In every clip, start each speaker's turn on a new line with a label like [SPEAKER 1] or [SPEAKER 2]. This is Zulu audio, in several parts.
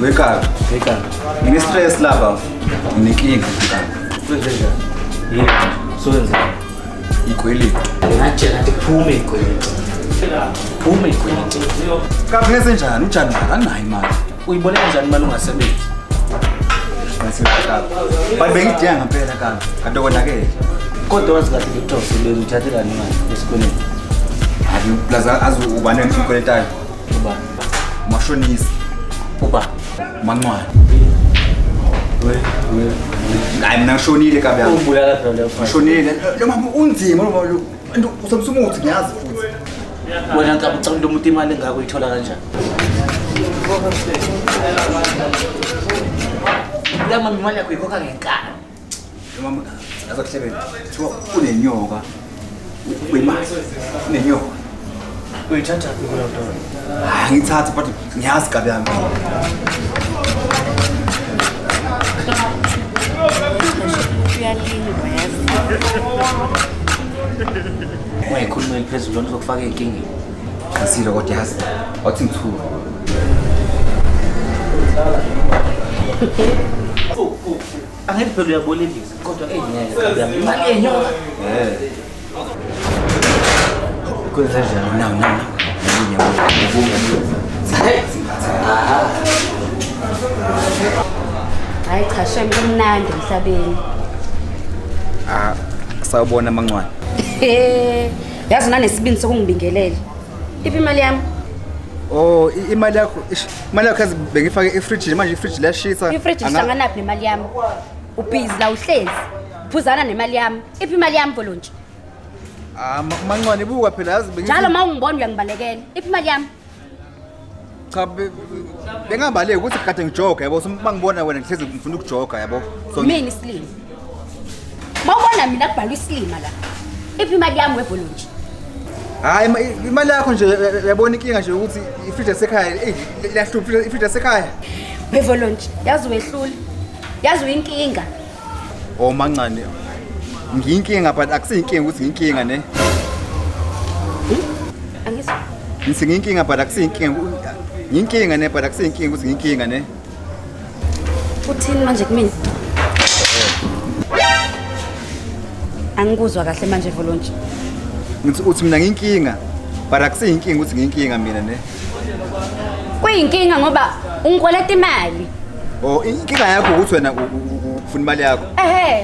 [SPEAKER 1] Wake up. Ngine stress lapha. Nginenkinga ngikani.
[SPEAKER 2] Kwenze njani? Yini? Sowenza.
[SPEAKER 1] Ikweli.
[SPEAKER 2] Ngiyatshela ukuthi phume ikweleti. Phume ikweleti.
[SPEAKER 1] Kabe ngese njani? Unjani manje? Anginayo imali.
[SPEAKER 2] Uyibona kanjani imali ungasebenzi?
[SPEAKER 1] Ngasibeka. Bathi bengidinga ngempela kanti. Kanti konakele.
[SPEAKER 2] Kodwa wazi kahle ukuthi usebenza uthathe kani imali esikoleni.
[SPEAKER 1] Hayi plaza azubane ngisikweletayo.
[SPEAKER 2] Uba
[SPEAKER 1] uMashonisa.
[SPEAKER 2] uba
[SPEAKER 1] Mancwane. Hayi mina ngishonile kabi yami.
[SPEAKER 2] ubulala phela leyo phela.
[SPEAKER 1] Ngishonile. Lo mama unzima lo mama lo. Usomsumuthi ngiyazi futhi.
[SPEAKER 2] Wena ngicabanga lo muntu imali engako uyithola kanjani? La mama imali yakho ikhokha ngenkani.
[SPEAKER 1] Lo mama azokuhlebela. Thiwa unenyoka. Uyimali. Unenyoka.
[SPEAKER 2] Uyithatha kuphi lo nto?
[SPEAKER 1] Ngithatha but ngiyazi kabi yami.
[SPEAKER 3] Uyalingwa yazi.
[SPEAKER 2] Wayikhuluma phezulu lona uzokufaka inkingeni.
[SPEAKER 1] Ngisilo kodwa yazi. Wathi ngithuka.
[SPEAKER 2] Angeke phela uyabolekisa kodwa ngeke imali yenyoka. Kwenze njani?
[SPEAKER 1] No.
[SPEAKER 3] Hayi cha shem kumnandi emhlabeni.
[SPEAKER 1] Sawubona Mancwane.
[SPEAKER 3] Yazi unanesibindi sokungibingelela. Iphi imali yami?
[SPEAKER 1] Oh, imali yakho yazi bengifake efridge manje ifridge liyashisa.
[SPEAKER 3] Ifridge ihlangana naphi nemali yami? Ubhizi la uhlezi. Phuzana nemali yami. Iphi imali yami Volontshe?
[SPEAKER 1] Mancwane buka phela yazi
[SPEAKER 3] Njalo mawungibona uyangibalekela. Iphi imali yami?
[SPEAKER 1] Cha bengabaleki ukuthi kade ngijoga yabo mangibona wena ngihlezi ngifuna ukujoga yabo. So
[SPEAKER 3] Mina isilima. Mawubona mina kubhalwa isilima la. Iphi imali yami weVolontshe?
[SPEAKER 1] hayi imali yakho nje yabona inkinga nje ukuthi ifridge esekhaya lahlupha ifridge esekhaya.
[SPEAKER 3] WeVolontshe yazi wehlule. Yazi uyinkinga.
[SPEAKER 1] Oh Mancane. Ngiyinkinga but akusiyinkinga ukuthi ngiyinkinga ne.
[SPEAKER 3] Angizwa.
[SPEAKER 1] Ngithi ngiyinkinga but akusiyinkinga. Ngiyinkinga ne but akusiyinkinga ukuthi ngiyinkinga ne.
[SPEAKER 3] Uthini manje kumina? Angikuzwa kahle manje Volontshe.
[SPEAKER 1] Ngithi uthi mina ngiyinkinga but akusiyinkinga ukuthi ngiyinkinga mina ne.
[SPEAKER 3] Kuyinkinga ngoba ungikweleta imali.
[SPEAKER 1] Oh inkinga yakho ukuthi wena ufuna imali yakho.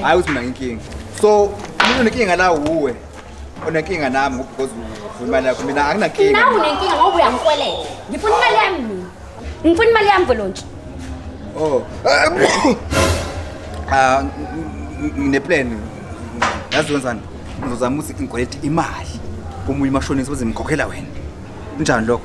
[SPEAKER 1] Hayi uthi mina ngiyinkinga. So umuntu onenkinga la uwe. Onenkinga nami because ufuna imali yakho mina anginankinga.
[SPEAKER 3] Nawe unenkinga ngoba uyangikweleta. Ngifuna imali yami mina. Ngifuna imali yami Volontshe.
[SPEAKER 1] Oh. Ngine-plan. Yazi wenzani? Ngizozama ukuthi ngikwelete imali. Komunye uMashonisa bese ngikhokhela wena. Kunjani lokho?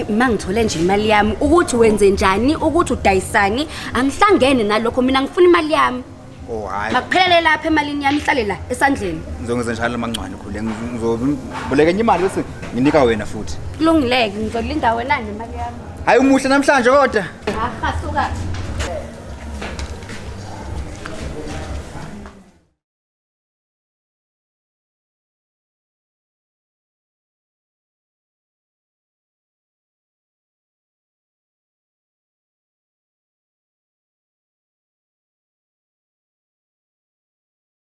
[SPEAKER 3] Mangithole nje imali yami ukuthi wenze njani ukuthi udayisani angihlangene nalokho mina ngifuna imali yami.
[SPEAKER 1] Oh hayi.
[SPEAKER 3] Makuphelele lapha emalini yami ihlale la esandleni.
[SPEAKER 1] Ngizongenza njalo Mancwane khule. Ngizoboleka enye imali bese nginika wena futhi.
[SPEAKER 3] Kulungileke ngizolinda wena nemali yami.
[SPEAKER 1] Hayi umuhle namhlanje kodwa.
[SPEAKER 3] Suka.